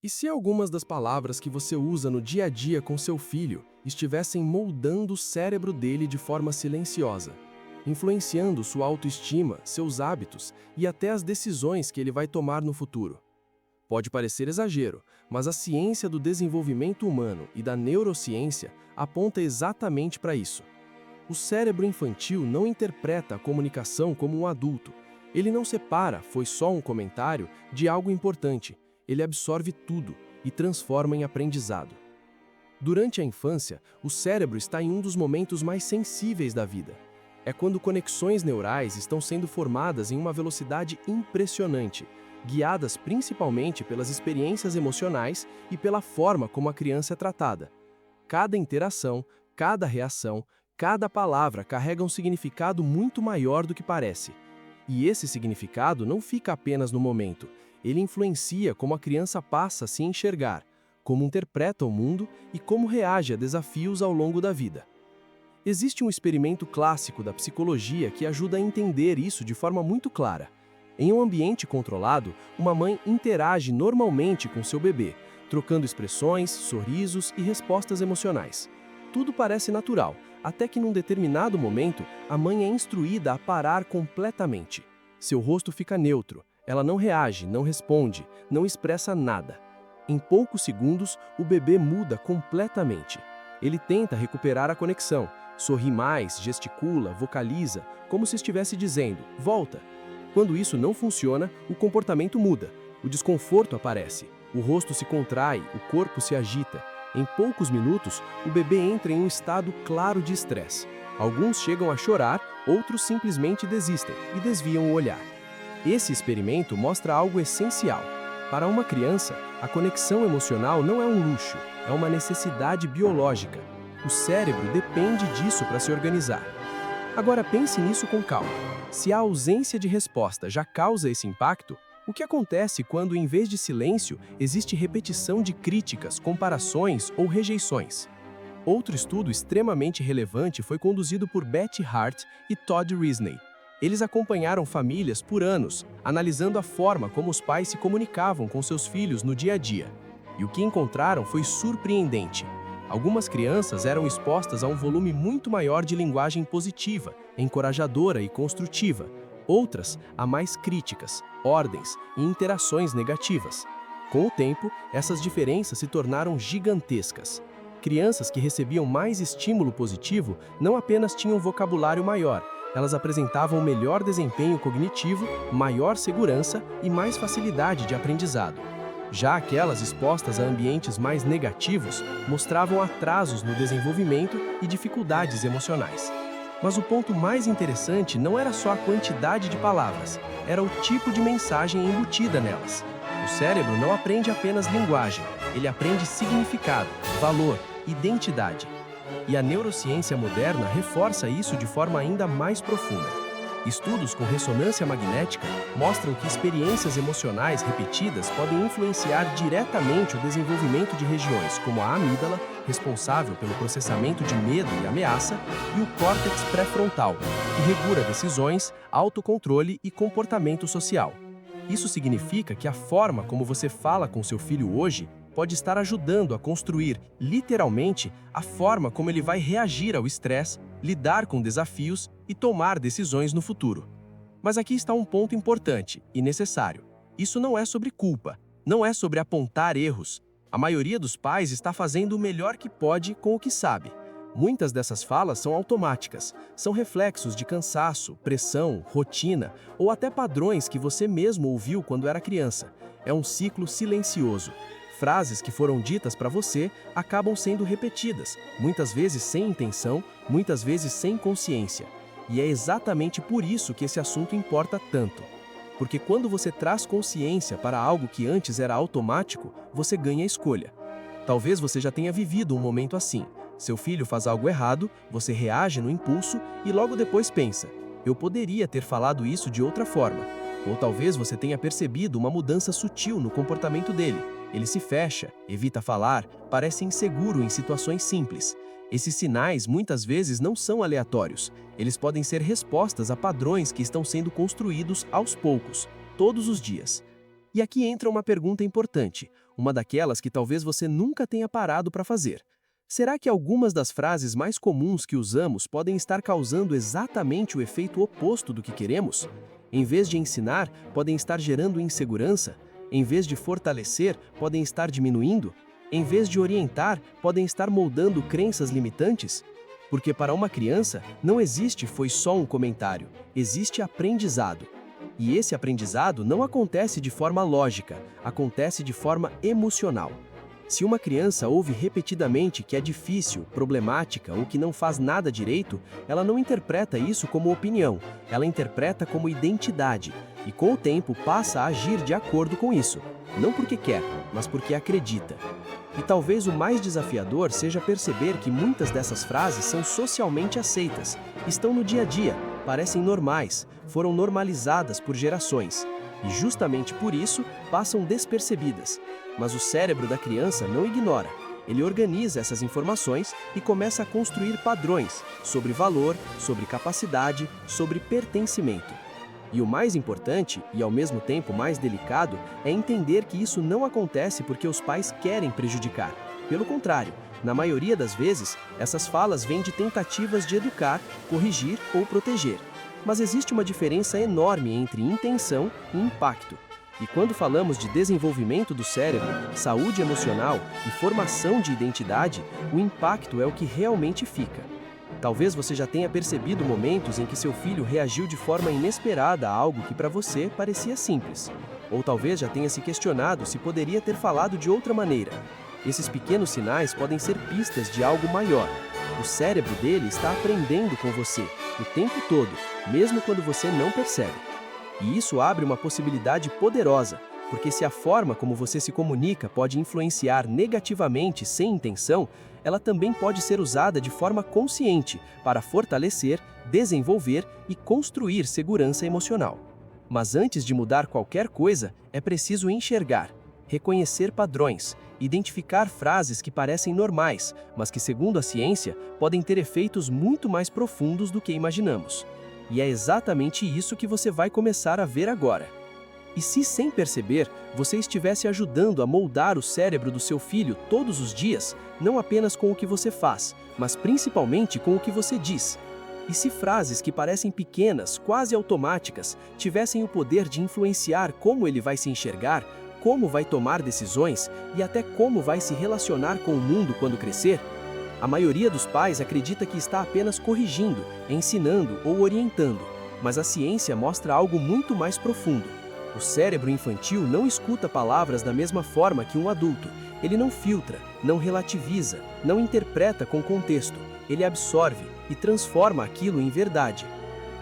E se algumas das palavras que você usa no dia a dia com seu filho estivessem moldando o cérebro dele de forma silenciosa, influenciando sua autoestima, seus hábitos e até as decisões que ele vai tomar no futuro? Pode parecer exagero, mas a ciência do desenvolvimento humano e da neurociência aponta exatamente para isso. O cérebro infantil não interpreta a comunicação como um adulto. Ele não separa, foi só um comentário, de algo importante. Ele absorve tudo e transforma em aprendizado. Durante a infância, o cérebro está em um dos momentos mais sensíveis da vida. É quando conexões neurais estão sendo formadas em uma velocidade impressionante, guiadas principalmente pelas experiências emocionais e pela forma como a criança é tratada. Cada interação, cada reação, cada palavra carrega um significado muito maior do que parece. E esse significado não fica apenas no momento. Ele influencia como a criança passa a se enxergar, como interpreta o mundo e como reage a desafios ao longo da vida. Existe um experimento clássico da psicologia que ajuda a entender isso de forma muito clara. Em um ambiente controlado, uma mãe interage normalmente com seu bebê, trocando expressões, sorrisos e respostas emocionais. Tudo parece natural, até que num determinado momento, a mãe é instruída a parar completamente. Seu rosto fica neutro. Ela não reage, não responde, não expressa nada. Em poucos segundos, o bebê muda completamente. Ele tenta recuperar a conexão, sorri mais, gesticula, vocaliza, como se estivesse dizendo, volta. Quando isso não funciona, o comportamento muda, o desconforto aparece, o rosto se contrai, o corpo se agita. Em poucos minutos, o bebê entra em um estado claro de estresse. Alguns chegam a chorar, outros simplesmente desistem e desviam o olhar. Esse experimento mostra algo essencial. Para uma criança, a conexão emocional não é um luxo, é uma necessidade biológica. O cérebro depende disso para se organizar. Agora pense nisso com calma. Se a ausência de resposta já causa esse impacto, o que acontece quando, em vez de silêncio, existe repetição de críticas, comparações ou rejeições? Outro estudo extremamente relevante foi conduzido por Betty Hart e Todd Risley. Eles acompanharam famílias por anos, analisando a forma como os pais se comunicavam com seus filhos no dia a dia. E o que encontraram foi surpreendente. Algumas crianças eram expostas a um volume muito maior de linguagem positiva, encorajadora e construtiva. Outras, a mais críticas, ordens e interações negativas. Com o tempo, essas diferenças se tornaram gigantescas. Crianças que recebiam mais estímulo positivo não apenas tinham vocabulário maior, elas apresentavam melhor desempenho cognitivo, maior segurança e mais facilidade de aprendizado. Já aquelas expostas a ambientes mais negativos mostravam atrasos no desenvolvimento e dificuldades emocionais. Mas o ponto mais interessante não era só a quantidade de palavras, era o tipo de mensagem embutida nelas. O cérebro não aprende apenas linguagem, ele aprende significado, valor, identidade. E a neurociência moderna reforça isso de forma ainda mais profunda. Estudos com ressonância magnética mostram que experiências emocionais repetidas podem influenciar diretamente o desenvolvimento de regiões como a amígdala, responsável pelo processamento de medo e ameaça, e o córtex pré-frontal, que regula decisões, autocontrole e comportamento social. Isso significa que a forma como você fala com seu filho hoje pode estar ajudando a construir, literalmente, a forma como ele vai reagir ao estresse, lidar com desafios e tomar decisões no futuro. Mas aqui está um ponto importante e necessário. Isso não é sobre culpa, não é sobre apontar erros. A maioria dos pais está fazendo o melhor que pode com o que sabe. Muitas dessas falas são automáticas, são reflexos de cansaço, pressão, rotina ou até padrões que você mesmo ouviu quando era criança. É um ciclo silencioso. Frases que foram ditas para você acabam sendo repetidas, muitas vezes sem intenção, muitas vezes sem consciência. E é exatamente por isso que esse assunto importa tanto. Porque quando você traz consciência para algo que antes era automático, você ganha escolha. Talvez você já tenha vivido um momento assim. Seu filho faz algo errado, você reage no impulso e logo depois pensa, eu poderia ter falado isso de outra forma. Ou talvez você tenha percebido uma mudança sutil no comportamento dele. Ele se fecha, evita falar, parece inseguro em situações simples. Esses sinais muitas vezes não são aleatórios. Eles podem ser respostas a padrões que estão sendo construídos aos poucos, todos os dias. E aqui entra uma pergunta importante. uma daquelas que talvez você nunca tenha parado para fazer. Será que algumas das frases mais comuns que usamos podem estar causando exatamente o efeito oposto do que queremos? Em vez de ensinar, podem estar gerando insegurança? Em vez de fortalecer, podem estar diminuindo? Em vez de orientar, podem estar moldando crenças limitantes? Porque para uma criança, não existe foi só um comentário, existe aprendizado. E esse aprendizado não acontece de forma lógica, acontece de forma emocional. Se uma criança ouve repetidamente que é difícil, problemática ou que não faz nada direito, ela não interpreta isso como opinião, ela interpreta como identidade, e com o tempo passa a agir de acordo com isso, não porque quer, mas porque acredita. E talvez o mais desafiador seja perceber que muitas dessas frases são socialmente aceitas, estão no dia a dia, parecem normais, foram normalizadas por gerações. E justamente por isso passam despercebidas. Mas o cérebro da criança não ignora. Ele organiza essas informações e começa a construir padrões sobre valor, sobre capacidade, sobre pertencimento. E o mais importante, e ao mesmo tempo mais delicado, é entender que isso não acontece porque os pais querem prejudicar. Pelo contrário, na maioria das vezes, essas falas vêm de tentativas de educar, corrigir ou proteger. Mas existe uma diferença enorme entre intenção e impacto. E quando falamos de desenvolvimento do cérebro, saúde emocional e formação de identidade, o impacto é o que realmente fica. Talvez você já tenha percebido momentos em que seu filho reagiu de forma inesperada a algo que para você parecia simples. Ou talvez já tenha se questionado se poderia ter falado de outra maneira. Esses pequenos sinais podem ser pistas de algo maior. O cérebro dele está aprendendo com você, o tempo todo, mesmo quando você não percebe. E isso abre uma possibilidade poderosa, porque se a forma como você se comunica pode influenciar negativamente sem intenção, ela também pode ser usada de forma consciente para fortalecer, desenvolver e construir segurança emocional. Mas antes de mudar qualquer coisa, é preciso enxergar, reconhecer padrões, identificar frases que parecem normais, mas que, segundo a ciência, podem ter efeitos muito mais profundos do que imaginamos. E é exatamente isso que você vai começar a ver agora. E se, sem perceber, você estivesse ajudando a moldar o cérebro do seu filho todos os dias, não apenas com o que você faz, mas principalmente com o que você diz? E se frases que parecem pequenas, quase automáticas, tivessem o poder de influenciar como ele vai se enxergar, como vai tomar decisões e até como vai se relacionar com o mundo quando crescer? A maioria dos pais acredita que está apenas corrigindo, ensinando ou orientando, mas a ciência mostra algo muito mais profundo. O cérebro infantil não escuta palavras da mesma forma que um adulto. Ele não filtra, não relativiza, não interpreta com contexto. Ele absorve e transforma aquilo em verdade.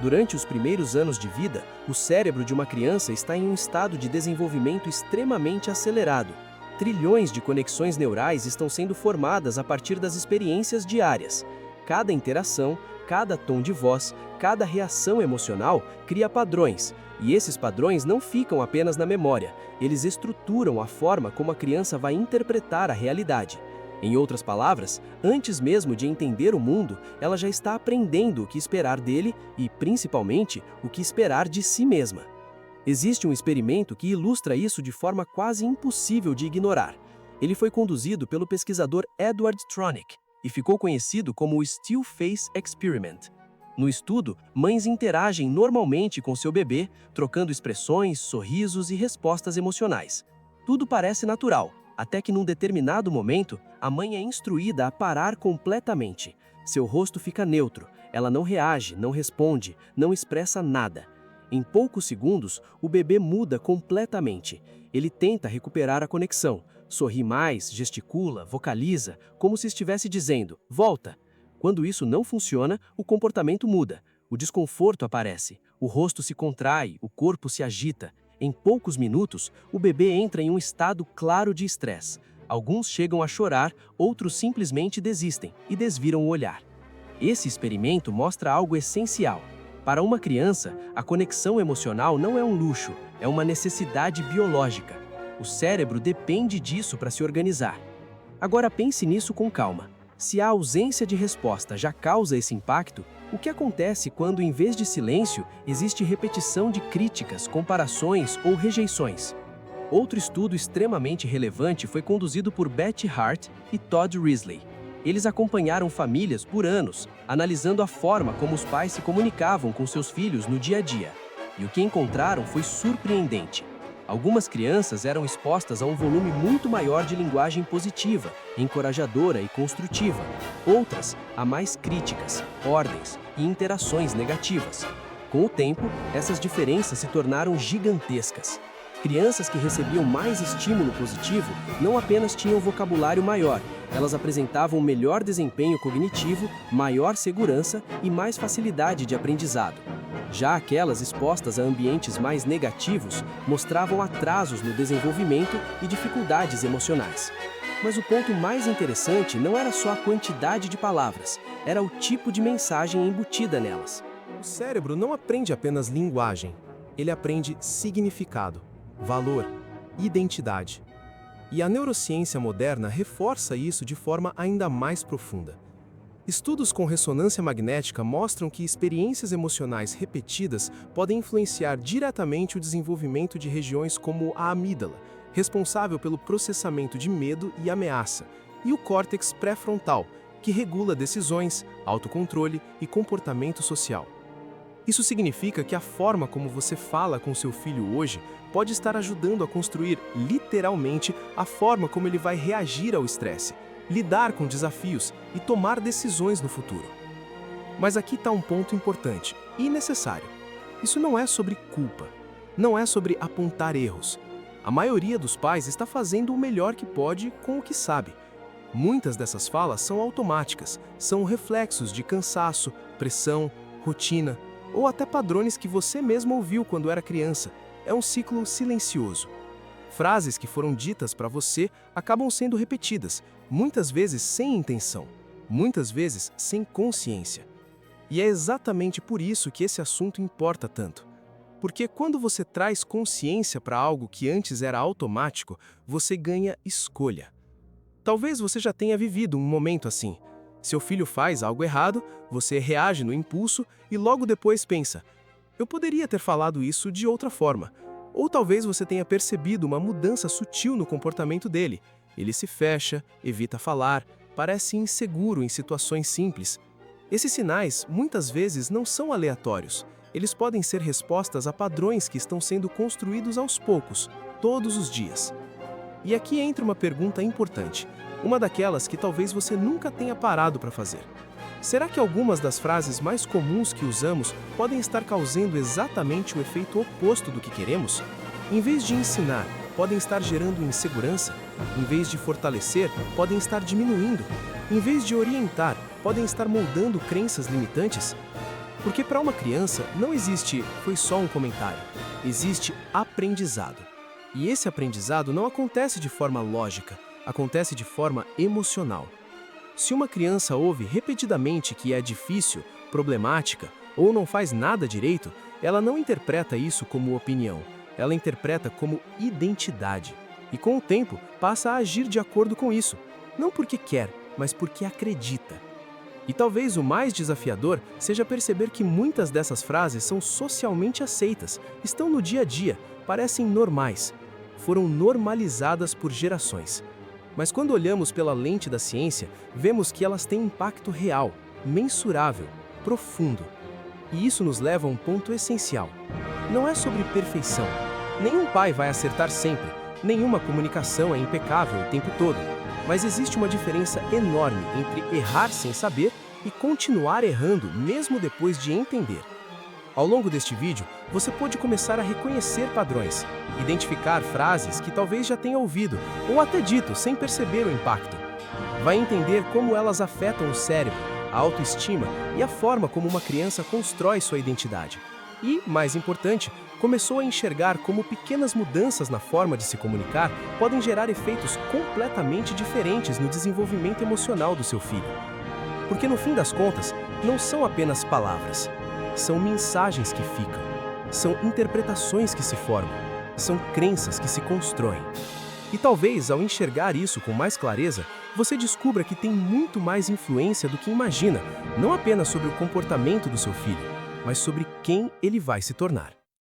Durante os primeiros anos de vida, o cérebro de uma criança está em um estado de desenvolvimento extremamente acelerado. Trilhões de conexões neurais estão sendo formadas a partir das experiências diárias. Cada interação, cada tom de voz, cada reação emocional cria padrões, e esses padrões não ficam apenas na memória, eles estruturam a forma como a criança vai interpretar a realidade. Em outras palavras, antes mesmo de entender o mundo, ela já está aprendendo o que esperar dele e, principalmente, o que esperar de si mesma. Existe um experimento que ilustra isso de forma quase impossível de ignorar. Ele foi conduzido pelo pesquisador Edward Tronick e ficou conhecido como o Still Face Experiment. No estudo, mães interagem normalmente com seu bebê, trocando expressões, sorrisos e respostas emocionais. Tudo parece natural, até que num determinado momento, a mãe é instruída a parar completamente. Seu rosto fica neutro, ela não reage, não responde, não expressa nada. Em poucos segundos, o bebê muda completamente. Ele tenta recuperar a conexão, sorri mais, gesticula, vocaliza, como se estivesse dizendo, volta. Quando isso não funciona, o comportamento muda, o desconforto aparece, o rosto se contrai, o corpo se agita. Em poucos minutos, o bebê entra em um estado claro de estresse. Alguns chegam a chorar, outros simplesmente desistem e desviram o olhar. Esse experimento mostra algo essencial. Para uma criança, a conexão emocional não é um luxo, é uma necessidade biológica. O cérebro depende disso para se organizar. Agora pense nisso com calma. Se a ausência de resposta já causa esse impacto, o que acontece quando, em vez de silêncio, existe repetição de críticas, comparações ou rejeições? Outro estudo extremamente relevante foi conduzido por Betty Hart e Todd Risley. Eles acompanharam famílias por anos, analisando a forma como os pais se comunicavam com seus filhos no dia a dia. E o que encontraram foi surpreendente. Algumas crianças eram expostas a um volume muito maior de linguagem positiva, encorajadora e construtiva. Outras, a mais críticas, ordens e interações negativas. Com o tempo, essas diferenças se tornaram gigantescas. Crianças que recebiam mais estímulo positivo não apenas tinham vocabulário maior, elas apresentavam melhor desempenho cognitivo, maior segurança e mais facilidade de aprendizado. Já aquelas expostas a ambientes mais negativos mostravam atrasos no desenvolvimento e dificuldades emocionais. Mas o ponto mais interessante não era só a quantidade de palavras, era o tipo de mensagem embutida nelas. O cérebro não aprende apenas linguagem, ele aprende significado, valor, identidade. E a neurociência moderna reforça isso de forma ainda mais profunda. Estudos com ressonância magnética mostram que experiências emocionais repetidas podem influenciar diretamente o desenvolvimento de regiões como a amígdala, responsável pelo processamento de medo e ameaça, e o córtex pré-frontal, que regula decisões, autocontrole e comportamento social. Isso significa que a forma como você fala com seu filho hoje pode estar ajudando a construir, literalmente, a forma como ele vai reagir ao estresse, lidar com desafios e tomar decisões no futuro. Mas aqui está um ponto importante e necessário. Isso não é sobre culpa, não é sobre apontar erros. A maioria dos pais está fazendo o melhor que pode com o que sabe. Muitas dessas falas são automáticas, são reflexos de cansaço, pressão, rotina, ou até padrões que você mesmo ouviu quando era criança. É um ciclo silencioso. Frases que foram ditas para você acabam sendo repetidas, muitas vezes sem intenção, muitas vezes sem consciência. E é exatamente por isso que esse assunto importa tanto. Porque quando você traz consciência para algo que antes era automático, você ganha escolha. Talvez você já tenha vivido um momento assim. Seu filho faz algo errado, você reage no impulso e logo depois pensa: eu poderia ter falado isso de outra forma. Ou talvez você tenha percebido uma mudança sutil no comportamento dele. Ele se fecha, evita falar, parece inseguro em situações simples. Esses sinais muitas vezes não são aleatórios. Eles podem ser respostas a padrões que estão sendo construídos aos poucos, todos os dias. E aqui entra uma pergunta importante. Uma daquelas que talvez você nunca tenha parado para fazer. Será que algumas das frases mais comuns que usamos podem estar causando exatamente o efeito oposto do que queremos? Em vez de ensinar, podem estar gerando insegurança? Em vez de fortalecer, podem estar diminuindo? Em vez de orientar, podem estar moldando crenças limitantes? Porque para uma criança não existe "foi só um comentário", existe aprendizado. E esse aprendizado não acontece de forma lógica, acontece de forma emocional. Se uma criança ouve repetidamente que é difícil, problemática ou não faz nada direito, ela não interpreta isso como opinião, ela interpreta como identidade. E com o tempo, passa a agir de acordo com isso, não porque quer, mas porque acredita. E talvez o mais desafiador seja perceber que muitas dessas frases são socialmente aceitas, estão no dia a dia, parecem normais, foram normalizadas por gerações. Mas quando olhamos pela lente da ciência, vemos que elas têm impacto real, mensurável, profundo. E isso nos leva a um ponto essencial. Não é sobre perfeição. Nenhum pai vai acertar sempre, nenhuma comunicação é impecável o tempo todo. Mas existe uma diferença enorme entre errar sem saber e continuar errando mesmo depois de entender. Ao longo deste vídeo, você pode começar a reconhecer padrões, identificar frases que talvez já tenha ouvido ou até dito sem perceber o impacto. Vai entender como elas afetam o cérebro, a autoestima e a forma como uma criança constrói sua identidade. E, mais importante, começou a enxergar como pequenas mudanças na forma de se comunicar podem gerar efeitos completamente diferentes no desenvolvimento emocional do seu filho. Porque no fim das contas, não são apenas palavras. São mensagens que ficam, são interpretações que se formam, são crenças que se constroem. E talvez, ao enxergar isso com mais clareza, você descubra que tem muito mais influência do que imagina, não apenas sobre o comportamento do seu filho, mas sobre quem ele vai se tornar.